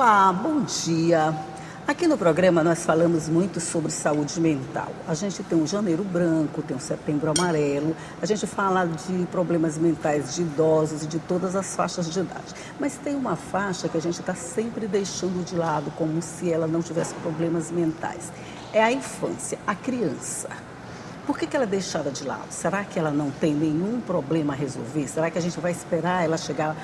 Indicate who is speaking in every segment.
Speaker 1: Olá, bom dia. Aqui no programa nós falamos muito sobre saúde mental. A gente tem um janeiro branco, tem um setembro amarelo, a gente fala de problemas mentais de idosos e de todas as faixas de idade. Mas tem uma faixa que a gente está sempre deixando de lado, como se ela não tivesse problemas mentais. É a infância, a criança. Por que ela é deixada de lado? Será que ela não tem nenhum problema a resolver? Será que a gente vai esperar ela chegar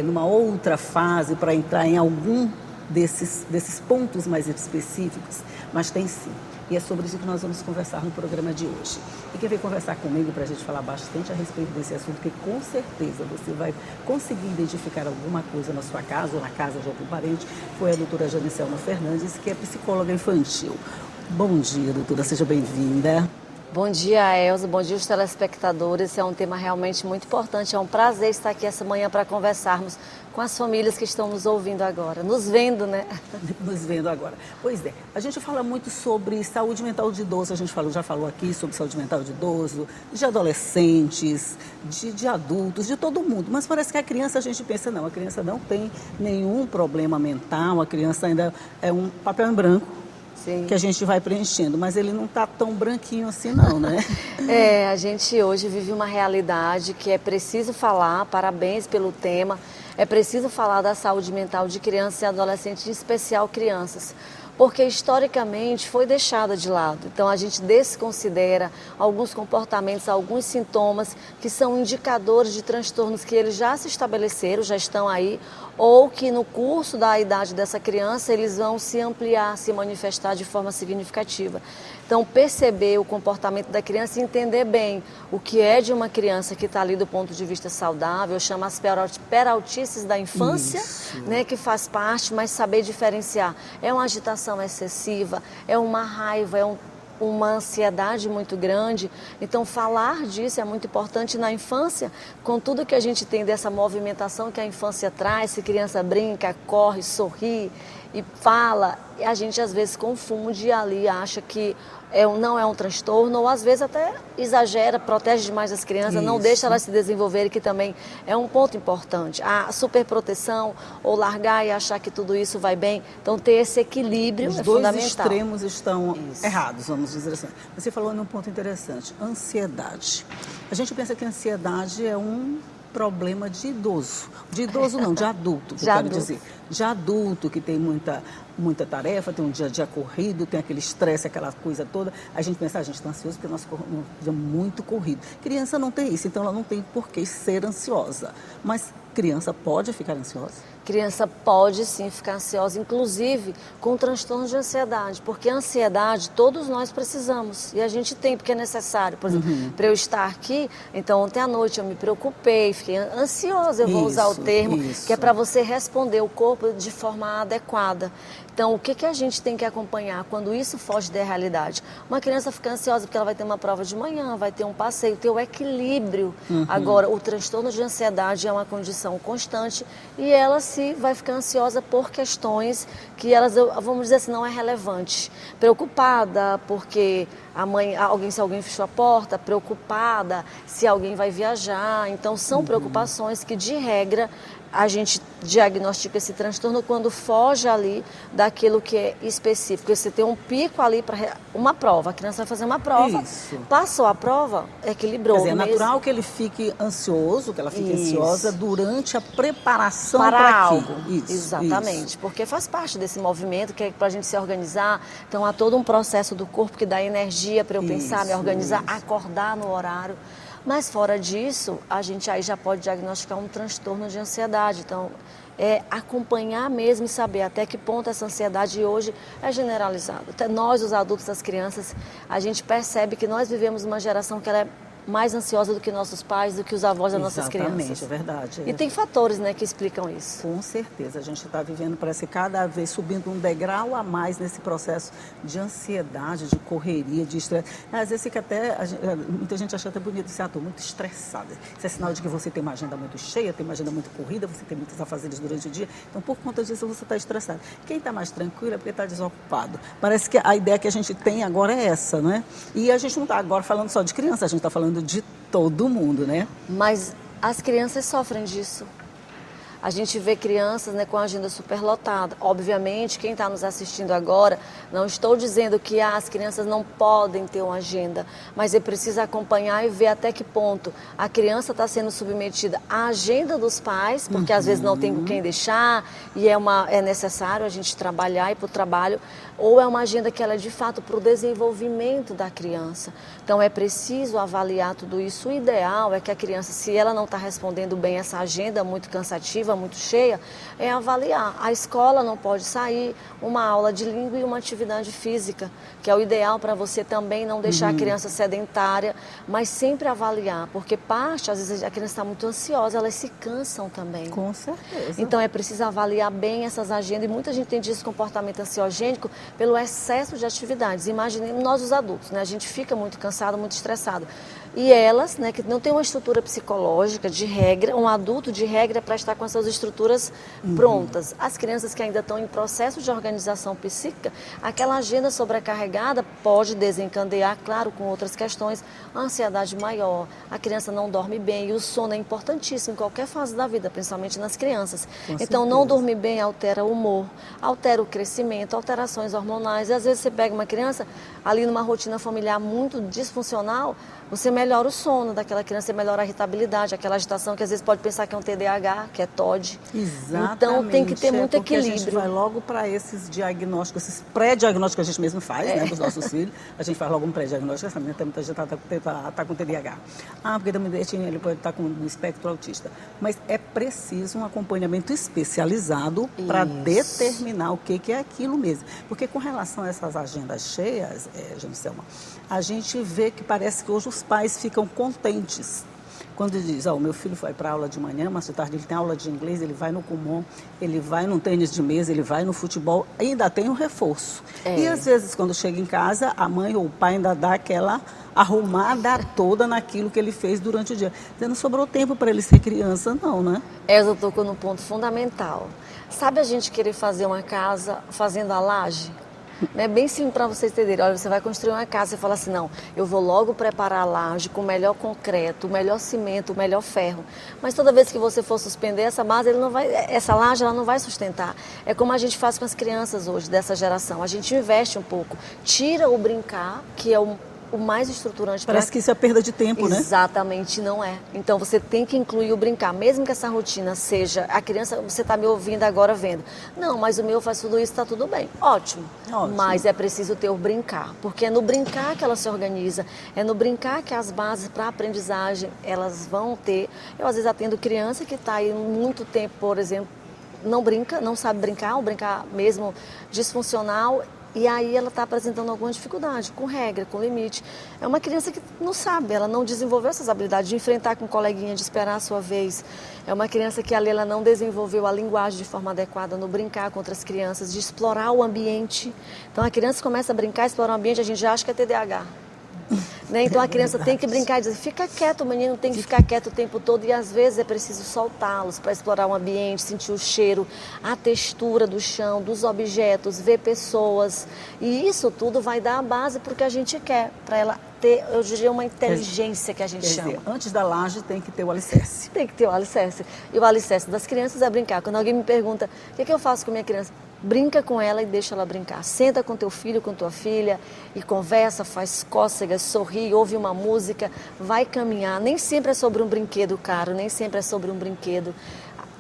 Speaker 1: numa outra fase para entrar em algum desses pontos mais específicos? Mas tem sim. E é sobre isso que nós vamos conversar no programa de hoje. E quem veio conversar comigo para a gente falar bastante a respeito desse assunto, que com certeza você vai conseguir identificar alguma coisa na sua casa ou na casa de algum parente, foi a doutora Janicelma Fernandes, que é psicóloga infantil. Bom dia, doutora, seja bem-vinda.
Speaker 2: Bom dia, Elza. Bom dia, os telespectadores. Esse é um tema realmente muito importante. É um prazer estar aqui essa manhã para conversarmos com as famílias que estão nos ouvindo agora. Nos vendo, né?
Speaker 1: Nos vendo agora. Pois é. A gente fala muito sobre saúde mental de idoso. A gente já falou aqui sobre saúde mental de idoso, de adolescentes, de adultos, de todo mundo. Mas parece que a criança, a gente pensa, não, a criança não tem nenhum problema mental, a criança ainda é um papel em branco. Sim. Que a gente vai preenchendo, mas ele não está tão branquinho assim não, né?
Speaker 2: A gente hoje vive uma realidade que é preciso falar, parabéns pelo tema, é preciso falar da saúde mental de crianças e adolescentes, em especial crianças, porque historicamente foi deixada de lado. Então a gente desconsidera alguns comportamentos, alguns sintomas que são indicadores de transtornos que eles já se estabeleceram, já estão aí, ou que no curso da idade dessa criança eles vão se ampliar, se manifestar de forma significativa. Então perceber o comportamento da criança e entender bem o que é de uma criança que está ali do ponto de vista saudável, chama as peraltices da infância, né, que faz parte, mas saber diferenciar. É uma agitação excessiva, é uma raiva, uma ansiedade muito grande. Então falar disso é muito importante na infância, com tudo que a gente tem dessa movimentação que a infância traz, se criança brinca, corre, sorri e fala, a gente às vezes confunde ali, acha que não é um transtorno, ou às vezes até exagera, protege demais as crianças, não deixa elas se desenvolverem, que também é um ponto importante. A superproteção, ou largar e achar que tudo isso vai bem. Então ter esse equilíbrio é fundamental.
Speaker 1: Os dois extremos estão errados, vamos dizer assim. Você falou num ponto interessante, ansiedade. A gente pensa que a ansiedade é um problema de idoso. De idoso não, de adulto, que eu quero dizer. De adulto, que tem muita tarefa, tem um dia a dia corrido, tem aquele estresse, aquela coisa toda. A gente pensa, a gente está ansioso porque o nosso dia é muito corrido. Criança não tem isso, então ela não tem por que ser ansiosa. Mas criança pode ficar ansiosa?
Speaker 2: Criança pode sim ficar ansiosa, inclusive com transtorno de ansiedade, porque a ansiedade todos nós precisamos e a gente tem, porque é necessário. Por exemplo, para eu estar aqui, então ontem à noite eu me preocupei, fiquei ansiosa, eu vou usar o termo, que é para você responder o corpo de forma adequada. Então, o que a gente tem que acompanhar quando isso foge da realidade? Uma criança fica ansiosa porque ela vai ter uma prova de manhã, vai ter um passeio, ter o equilíbrio. Agora, o transtorno de ansiedade é uma condição constante e ela vai ficar ansiosa por questões que elas, vamos dizer assim, não é relevante. Preocupada porque se alguém fechou a porta, preocupada se alguém vai viajar. Então, são preocupações que, de regra, a gente diagnostica esse transtorno quando foge ali daquilo que é específico. Você tem um pico ali para uma prova, a criança vai fazer uma prova, passou a prova, equilibrou.
Speaker 1: Quer dizer, é natural que ele fique ansioso, que ela fique ansiosa durante a preparação para
Speaker 2: algo. Exatamente, porque faz parte desse movimento que é para a gente se organizar. Então há todo um processo do corpo que dá energia para eu pensar, me organizar, acordar no horário. Mas fora disso, a gente aí já pode diagnosticar um transtorno de ansiedade. Então, é acompanhar mesmo e saber até que ponto essa ansiedade hoje é generalizada. Até nós, os adultos, as crianças, a gente percebe que nós vivemos uma geração que ela é mais ansiosa do que nossos pais, do que os avós das nossas crianças.
Speaker 1: Exatamente, é verdade.
Speaker 2: E tem fatores, né, que explicam isso.
Speaker 1: Com certeza, a gente está vivendo, parece cada vez subindo um degrau a mais nesse processo de ansiedade, de correria, de estresse. Às vezes fica muita gente acha até bonito, estou muito estressada. Isso é sinal de que você tem uma agenda muito cheia, tem uma agenda muito corrida, você tem muitos afazeres durante o dia, então por conta disso você está estressado. Quem está mais tranquilo é porque está desocupado. Parece que a ideia que a gente tem agora é essa, né? E a gente não está agora falando só de criança, a gente está falando de todo mundo, né?
Speaker 2: Mas as crianças sofrem disso. A gente vê crianças, né, com a agenda superlotada. Obviamente, quem está nos assistindo agora, não estou dizendo que as crianças não podem ter uma agenda, mas é preciso acompanhar e ver até que ponto a criança está sendo submetida à agenda dos pais, porque às vezes não tem com quem deixar e é necessário a gente trabalhar e ir para o trabalho, ou é uma agenda que ela é de fato para o desenvolvimento da criança. Então é preciso avaliar tudo isso. O ideal é que a criança, se ela não está respondendo bem essa agenda muito cansativa, muito cheia, é avaliar. A escola não pode sair, uma aula de língua e uma atividade física, que é o ideal para você também não deixar a criança sedentária, mas sempre avaliar, porque às vezes a criança está muito ansiosa, elas se cansam também.
Speaker 1: Com certeza.
Speaker 2: Então é preciso avaliar bem essas agendas, e muita gente tem esse comportamento ansiogênico pelo excesso de atividades. Imaginemos nós os adultos, né? A gente fica muito cansado, muito estressado. E elas, né, que não têm uma estrutura psicológica de regra, um adulto de regra para estar com as suas estruturas prontas. As crianças que ainda estão em processo de organização psíquica, aquela agenda sobrecarregada pode desencadear, claro, com outras questões, a ansiedade maior, a criança não dorme bem, e o sono é importantíssimo em qualquer fase da vida, principalmente nas crianças. Então, não dormir bem altera o humor, altera o crescimento, alterações hormonais, e às vezes você pega uma criança ali numa rotina familiar muito disfuncional, você melhora o sono daquela criança, você melhora a irritabilidade, aquela agitação que às vezes pode pensar que é um TDAH, que é TOD.
Speaker 1: Exatamente.
Speaker 2: Então tem que ter muito equilíbrio.
Speaker 1: A gente vai logo para esses diagnósticos, esses pré-diagnósticos que a gente mesmo faz, né, dos nossos filhos. A gente faz logo um pré-diagnóstico, essa menina muita gente está com TDAH. Porque ele pode estar com um espectro autista. Mas é preciso um acompanhamento especializado para determinar o que é aquilo mesmo. Porque com relação a essas agendas cheias, Janicelma, a gente vê que parece que hoje os pais ficam contentes. Quando diz, o meu filho vai para aula de manhã, mas de tarde ele tem aula de inglês, ele vai no Kumon, ele vai no tênis de mesa, ele vai no futebol, ainda tem um reforço. E às vezes, quando chega em casa, a mãe ou o pai ainda dá aquela arrumada toda naquilo que ele fez durante o dia. Não sobrou tempo para ele ser criança, não, né?
Speaker 2: Eu tocou no ponto fundamental. Sabe a gente querer fazer uma casa fazendo a laje? É bem simples para vocês entenderem. Olha, você vai construir uma casa, você fala assim, não, eu vou logo preparar a laje com o melhor concreto, o melhor cimento, o melhor ferro. Mas toda vez que você for suspender essa base, essa laje ela não vai sustentar. É como a gente faz com as crianças hoje, dessa geração. A gente investe um pouco, tira o brincar, que é o mais estruturante.
Speaker 1: Parece que isso é perda de tempo, né?
Speaker 2: Exatamente, não é. Então você tem que incluir o brincar, mesmo que essa rotina seja, a criança, você está me ouvindo agora vendo, não, mas o meu faz tudo isso, está tudo bem. Ótimo. Mas é preciso ter o brincar, porque é no brincar que ela se organiza, é no brincar que as bases para a aprendizagem elas vão ter. Eu às vezes atendo criança que está aí muito tempo, por exemplo, não brinca, não sabe brincar, ou brincar mesmo disfuncional. E aí ela está apresentando alguma dificuldade, com regra, com limite. É uma criança que não sabe, ela não desenvolveu essas habilidades de enfrentar com um coleguinha, de esperar a sua vez. É uma criança que ali ela não desenvolveu a linguagem de forma adequada no brincar com outras crianças, de explorar o ambiente. Então a criança começa a brincar, explorar o ambiente, a gente já acha que é TDAH. Né? Então a criança tem que brincar e dizer, fica quieto, o menino tem que ficar quieto o tempo todo, e às vezes é preciso soltá-los para explorar o ambiente, sentir o cheiro, a textura do chão, dos objetos, ver pessoas, e isso tudo vai dar a base para o que a gente quer, para ela ter, eu diria, uma inteligência que a gente chama.
Speaker 1: Antes da laje tem que ter o alicerce.
Speaker 2: Tem que ter o alicerce. E o alicerce das crianças é brincar. Quando alguém me pergunta, o que eu faço com minha criança? Brinca com ela e deixa ela brincar. Senta com teu filho, com tua filha e conversa, faz cócegas, sorri, ouve uma música, vai caminhar. Nem sempre é sobre um brinquedo caro, nem sempre é sobre um brinquedo.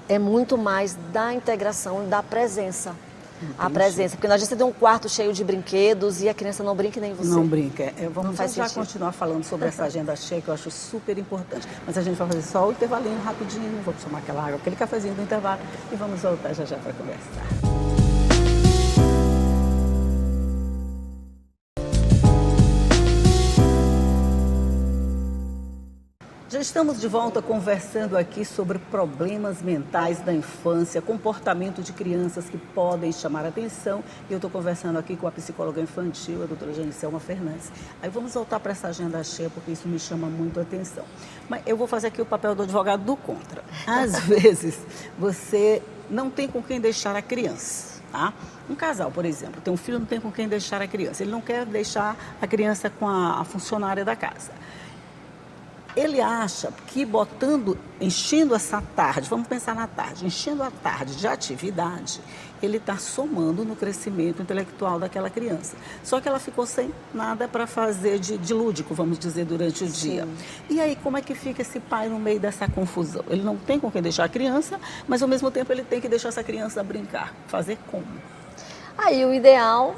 Speaker 2: É muito mais da integração, da presença. Entendi. A presença, porque nós já temos um quarto cheio de brinquedos e a criança não brinca nem você.
Speaker 1: Não brinca. Vamos já continuar falando sobre essa agenda cheia, que eu acho super importante. Mas a gente vai fazer só o intervalinho rapidinho, vamos tomar aquela água, aquele cafezinho do intervalo e vamos voltar já para conversar. Já estamos de volta conversando aqui sobre problemas mentais da infância, comportamento de crianças que podem chamar a atenção. E eu estou conversando aqui com a psicóloga infantil, a doutora Janicelma Fernandes. Aí vamos voltar para essa agenda cheia, porque isso me chama muito a atenção. Mas eu vou fazer aqui o papel do advogado do contra. Às vezes, você não tem com quem deixar a criança. Tá? Um casal, por exemplo, tem um filho, não tem com quem deixar a criança. Ele não quer deixar a criança com a funcionária da casa. ele acha que enchendo essa tarde, vamos pensar na tarde, enchendo a tarde de atividade, ele está somando no crescimento intelectual daquela criança. Só que ela ficou sem nada para fazer de lúdico, vamos dizer, durante o dia. E aí, como é que fica esse pai no meio dessa confusão? Ele não tem com quem deixar a criança, mas ao mesmo tempo ele tem que deixar essa criança brincar. Fazer como?
Speaker 2: Aí o ideal,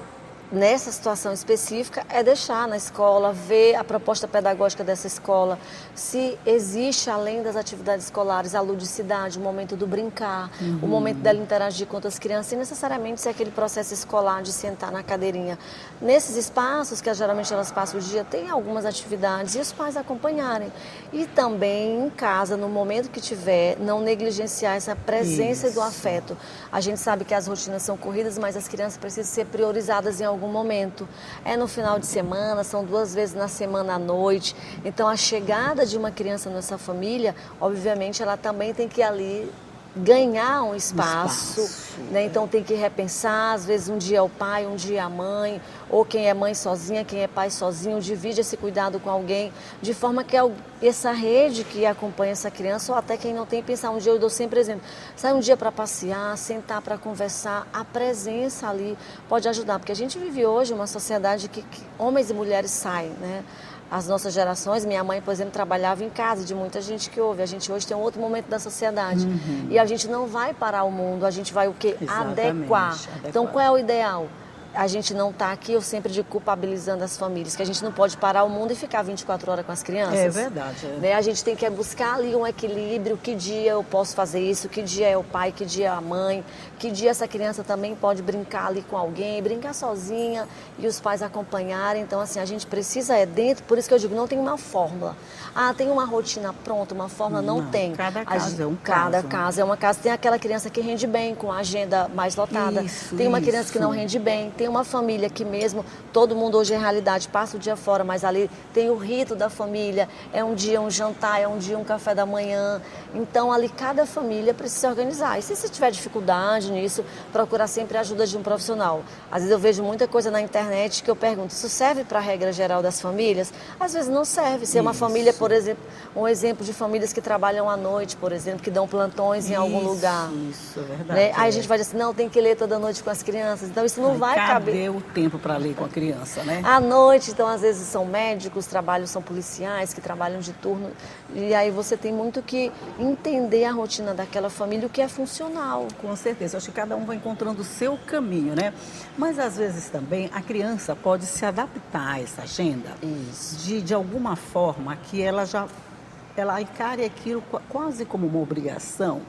Speaker 2: nessa situação específica, é deixar na escola, ver a proposta pedagógica dessa escola, se existe, além das atividades escolares, a ludicidade, o momento do brincar, o momento dela interagir com outras crianças, e necessariamente se aquele processo escolar de sentar na cadeirinha. Nesses espaços, que geralmente elas passam o dia, tem algumas atividades, e os pais acompanharem. E também em casa, no momento que tiver, não negligenciar essa presença do afeto. A gente sabe que as rotinas são corridas, mas as crianças precisam ser priorizadas em algum momento. É no final de semana, são 2 vezes na semana à noite. Então, a chegada de uma criança nessa família, obviamente, ela também tem que ali ganhar um espaço, né? Então tem que repensar, às vezes um dia é o pai, um dia é a mãe, ou quem é mãe sozinha, quem é pai sozinho, divide esse cuidado com alguém, de forma que essa rede que acompanha essa criança, ou até quem não tem, pensar um dia, eu dou sempre exemplo, sai um dia para passear, sentar para conversar, a presença ali pode ajudar, porque a gente vive hoje uma sociedade que homens e mulheres saem, né? As nossas gerações, minha mãe, por exemplo, trabalhava em casa, de muita gente que ouve. A gente hoje tem um outro momento da sociedade. E a gente não vai parar o mundo, a gente vai o quê? Adequar. Então, qual é o ideal? A gente não está aqui, eu sempre digo, culpabilizando as famílias, que a gente não pode parar o mundo e ficar 24 horas com as crianças.
Speaker 1: É verdade.
Speaker 2: Né? A gente tem que buscar ali um equilíbrio, que dia eu posso fazer isso, que dia é o pai, que dia é a mãe, que dia essa criança também pode brincar ali com alguém, brincar sozinha e os pais acompanharem. Então, assim, a gente precisa dentro, por isso que eu digo, não tem uma fórmula. Ah, tem uma rotina pronta, uma fórmula, não tem.
Speaker 1: Cada caso é um caso.
Speaker 2: Cada caso é uma casa. Tem aquela criança que rende bem, com a agenda mais lotada. Tem uma criança que não rende bem. Tem uma família que mesmo, todo mundo hoje em realidade passa o dia fora, mas ali tem o rito da família, é um dia um jantar, é um dia um café da manhã. Então ali cada família precisa se organizar. E se você tiver dificuldade nisso, procurar sempre a ajuda de um profissional. Às vezes eu vejo muita coisa na internet que eu pergunto, isso serve para a regra geral das famílias? Às vezes não serve. Se é uma família, por exemplo, um exemplo de famílias que trabalham à noite, por exemplo, que dão plantões em algum lugar.
Speaker 1: Isso, é verdade.
Speaker 2: Né? Aí a gente vai dizer assim, não, tem que ler toda noite com as crianças. Então isso não vai caber.
Speaker 1: O tempo para ler com a criança, né?
Speaker 2: À noite, então, às vezes são médicos, são policiais que trabalham de turno. E aí você tem muito que entender a rotina daquela família, o que é funcional.
Speaker 1: Com certeza, acho que cada um vai encontrando o seu caminho, né? Mas às vezes também a criança pode se adaptar a essa agenda.
Speaker 2: Isso.
Speaker 1: De alguma forma que ela encare aquilo quase como uma obrigação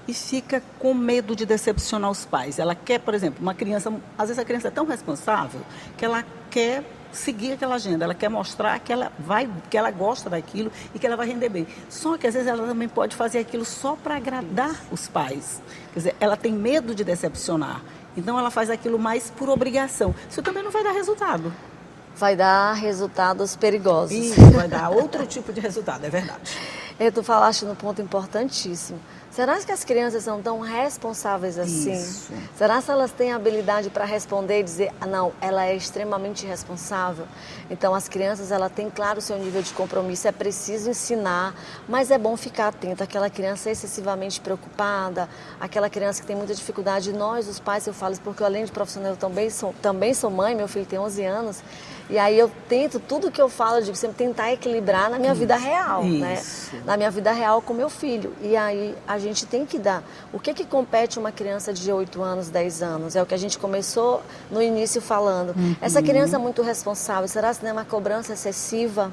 Speaker 1: e fica com medo de decepcionar os pais. Ela quer, por exemplo, uma criança, às vezes a criança é tão responsável que ela quer seguir aquela agenda, ela quer mostrar que ela gosta daquilo e que ela vai render bem. Só que às vezes ela também pode fazer aquilo só para agradar os pais. Quer dizer, ela tem medo de decepcionar. Então ela faz aquilo mais por obrigação. Isso também não vai dar resultado.
Speaker 2: Vai dar resultados perigosos.
Speaker 1: Isso, vai dar outro tipo de resultado, é verdade.
Speaker 2: Tu falaste num ponto importantíssimo. Será que as crianças são tão responsáveis assim?
Speaker 1: Isso.
Speaker 2: Será que elas têm habilidade para responder e dizer, não, ela é extremamente responsável? Então, as crianças, ela tem, claro, o seu nível de compromisso, é preciso ensinar, mas é bom ficar atento àquela criança excessivamente preocupada, aquela criança que tem muita dificuldade. Nós, os pais, eu falo isso porque, além de profissional, eu também sou mãe, meu filho tem 11 anos, e aí eu tento, tudo que eu falo, eu digo sempre, tentar equilibrar na minha vida real, né? Na minha vida real com meu filho. E aí a gente tem que dar. O que compete uma criança de 8 anos, 10 anos? É o que a gente começou no início falando. Essa criança é muito responsável. Será que não é uma cobrança excessiva?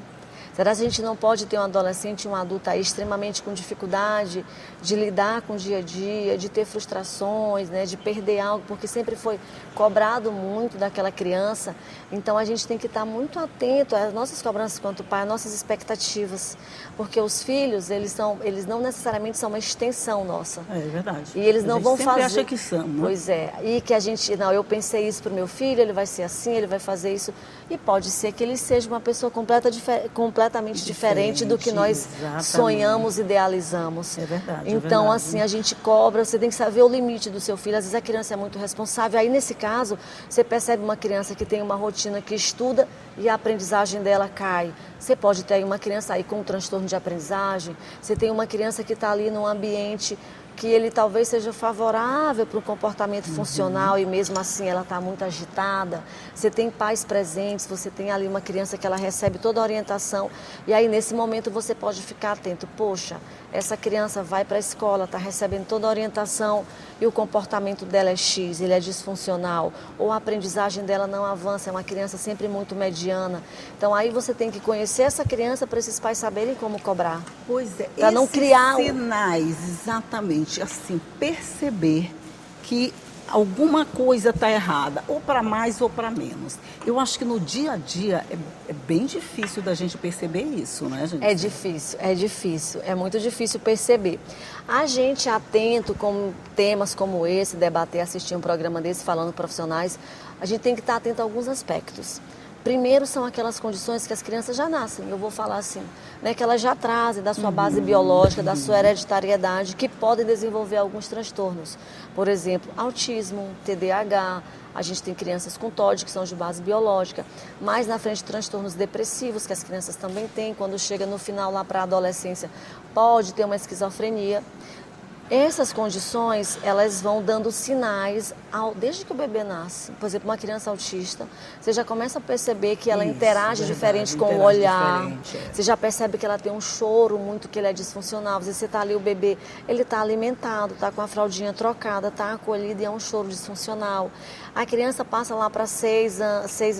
Speaker 2: Será que a gente não pode ter um adolescente e um adulto aí extremamente com dificuldade de lidar com o dia a dia, de ter frustrações, né, de perder algo, porque sempre foi cobrado muito daquela criança? Então a gente tem que estar muito atento às nossas cobranças quanto pai, às nossas expectativas, porque os filhos, eles não necessariamente são uma extensão nossa.
Speaker 1: É verdade.
Speaker 2: E eles não vão fazer.
Speaker 1: Acha que são, né?
Speaker 2: Pois é. E que a gente, não, eu pensei isso pro meu filho, ele vai ser assim, ele vai fazer isso. E pode ser que ele seja uma pessoa completamente completamente diferente do que nós
Speaker 1: exatamente.
Speaker 2: sonhamos, idealizamos.
Speaker 1: É verdade.
Speaker 2: Então,
Speaker 1: verdade.
Speaker 2: assim, a gente cobra, você tem que saber o limite do seu filho. Às vezes a criança é muito responsável. Aí, nesse caso, você percebe uma criança que tem uma rotina, que estuda e a aprendizagem dela cai. Você pode ter uma criança aí com um transtorno de aprendizagem. Você tem uma criança que está ali num ambiente que ele talvez seja favorável para o comportamento funcional e mesmo assim ela está muito agitada. Você tem pais presentes, você tem ali uma criança que ela recebe toda a orientação e aí nesse momento você pode ficar atento. Poxa, essa criança vai para a escola, está recebendo toda a orientação e o comportamento dela é X, ele é disfuncional, ou a aprendizagem dela não avança, é uma criança sempre muito mediana. Então aí você tem que conhecer essa criança para esses pais saberem como cobrar.
Speaker 1: Pois é,
Speaker 2: Para não criar
Speaker 1: sinais, exatamente, assim, perceber que alguma coisa está errada, ou para mais ou para menos. Eu acho que no dia a dia é bem difícil da gente perceber isso, né, gente?
Speaker 2: É muito difícil perceber. A gente atento com temas como esse, debater, assistir um programa desse falando profissionais, a gente tem que estar atento a alguns aspectos. Primeiro são aquelas condições que as crianças já nascem, eu vou falar assim, né, que elas já trazem da sua base biológica, da sua hereditariedade, que podem desenvolver alguns transtornos. Por exemplo, autismo, TDAH, a gente tem crianças com TOD, que são de base biológica, mais na frente transtornos depressivos, que as crianças também têm, quando chega no final lá para a adolescência, pode ter uma esquizofrenia. Essas condições, elas vão dando sinais desde que o bebê nasce. Por exemplo, uma criança autista, você já começa a perceber que ela interage diferente com o olhar. Você já percebe que ela tem um choro muito, que ele é disfuncional. Às vezes você está ali, o bebê, ele está alimentado, está com a fraldinha trocada, está acolhido e é um choro disfuncional. A criança passa lá para 6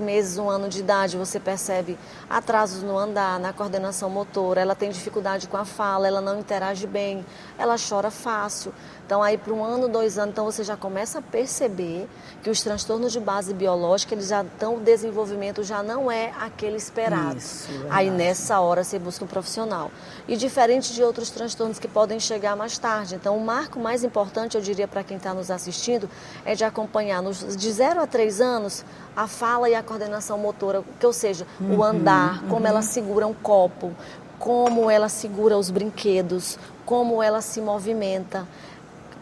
Speaker 2: meses, 1 ano de idade, você percebe atrasos no andar, na coordenação motora, ela tem dificuldade com a fala, ela não interage bem, ela chora fácil. Então aí para 1 ano, 2 anos, então você já começa a perceber que os transtornos de base biológica, eles já estão, o desenvolvimento já não é aquele esperado.
Speaker 1: Isso,
Speaker 2: aí nessa hora você busca um profissional. E diferente de outros transtornos que podem chegar mais tarde. Então o marco mais importante, eu diria para quem está nos assistindo, é de acompanhar de 0 a 3 anos a fala e a coordenação motora, ou seja, o andar, como ela segura um copo, como ela segura os brinquedos, como ela se movimenta.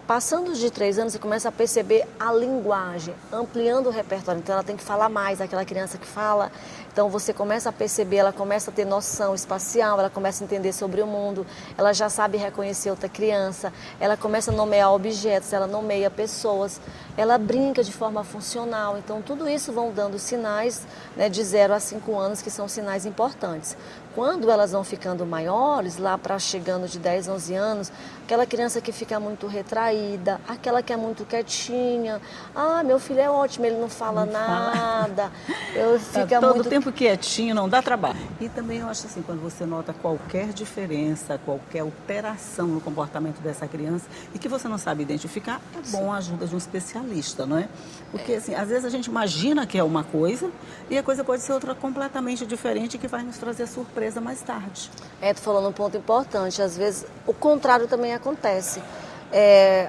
Speaker 2: Passando de 3 anos, você começa a perceber a linguagem, ampliando o repertório. Então, ela tem que falar mais, aquela criança que fala. Então, você começa a perceber, ela começa a ter noção espacial, ela começa a entender sobre o mundo, ela já sabe reconhecer outra criança, ela começa a nomear objetos, ela nomeia pessoas, ela brinca de forma funcional. Então, tudo isso vão dando sinais, né, de 0 a 5 anos, que são sinais importantes. Quando elas vão ficando maiores, lá para chegando de 10, 11 anos, aquela criança que fica muito retraída, aquela que é muito quietinha, meu filho é ótimo, ele não fala nada, fica
Speaker 1: todo
Speaker 2: muito...
Speaker 1: o tempo quietinho, não dá trabalho. E também eu acho assim, quando você nota qualquer diferença, qualquer alteração no comportamento dessa criança e que você não sabe identificar, é bom a ajuda de um especialista, não é? Porque assim, às vezes a gente imagina que é uma coisa e a coisa pode ser outra completamente diferente que vai nos trazer surpresa mais tarde.
Speaker 2: Tu falando um ponto importante, às vezes o contrário também acontece.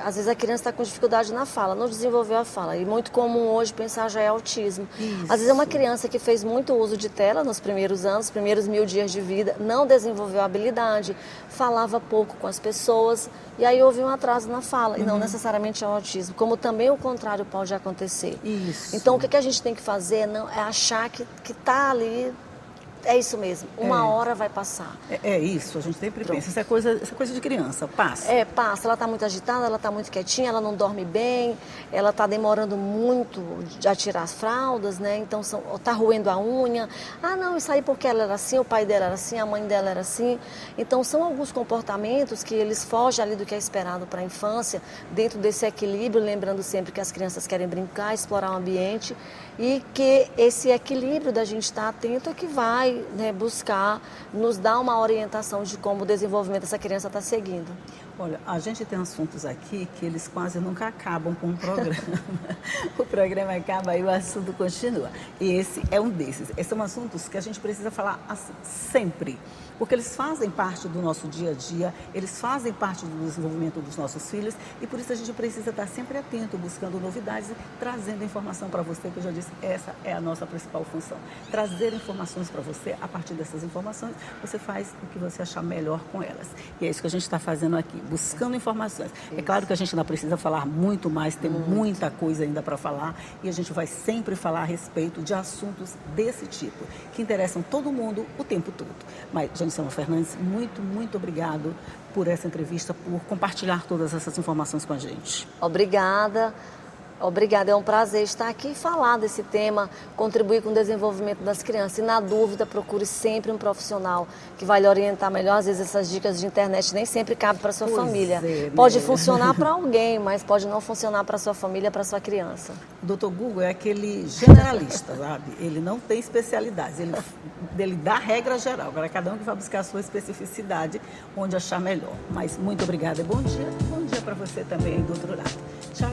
Speaker 2: Às vezes a criança está com dificuldade na fala, não desenvolveu a fala. E muito comum hoje pensar já é autismo.
Speaker 1: Isso.
Speaker 2: Às vezes é uma criança que fez muito uso de tela nos primeiros anos, primeiros 1000 dias de vida, não desenvolveu a habilidade, falava pouco com as pessoas, e aí houve um atraso na fala. E não necessariamente é o autismo, como também o contrário pode acontecer.
Speaker 1: Isso.
Speaker 2: Então o que a gente tem que fazer é achar que está ali. É isso mesmo, uma hora vai passar.
Speaker 1: É isso, a gente sempre pensa, isso é coisa de criança, passa.
Speaker 2: Passa, ela está muito agitada, ela está muito quietinha, ela não dorme bem, ela está demorando muito a tirar as fraldas, né? Então está roendo a unha. Não, isso aí porque ela era assim, o pai dela era assim, a mãe dela era assim. Então são alguns comportamentos que eles fogem ali do que é esperado para a infância, dentro desse equilíbrio, lembrando sempre que as crianças querem brincar, explorar o ambiente e que esse equilíbrio da gente estar atento é que vai, né, buscar nos dar uma orientação de como o desenvolvimento dessa criança está seguindo.
Speaker 1: Olha, a gente tem assuntos aqui que eles quase nunca acabam com o programa. O programa acaba e o assunto continua. E esse é um desses. Esses são assuntos que a gente precisa falar assim, sempre, porque eles fazem parte do nosso dia a dia, eles fazem parte do desenvolvimento dos nossos filhos e por isso a gente precisa estar sempre atento, buscando novidades e trazendo informação para você, que eu já disse, essa é a nossa principal função. Trazer informações para você, a partir dessas informações, você faz o que você achar melhor com elas. E é isso que a gente está fazendo aqui, buscando informações. É claro que a gente ainda precisa falar muito mais, tem muita coisa ainda para falar e a gente vai sempre falar a respeito de assuntos desse tipo, que interessam todo mundo o tempo todo. Mas, Janicelma Fernandes, muito obrigado por essa entrevista, por compartilhar todas essas informações com a gente.
Speaker 2: Obrigada. Obrigada, é um prazer estar aqui e falar desse tema, contribuir com o desenvolvimento das crianças. E na dúvida, procure sempre um profissional que vai lhe orientar melhor. Às vezes essas dicas de internet nem sempre cabem para a sua família. Pode funcionar para alguém, mas pode não funcionar para a sua família, para a sua criança.
Speaker 1: O doutor Google é aquele generalista, sabe? Ele não tem especialidades, ele dá regra geral. Agora, cada um que vai buscar a sua especificidade, onde achar melhor. Mas muito obrigada e bom dia para você também aí do outro lado. Tchau.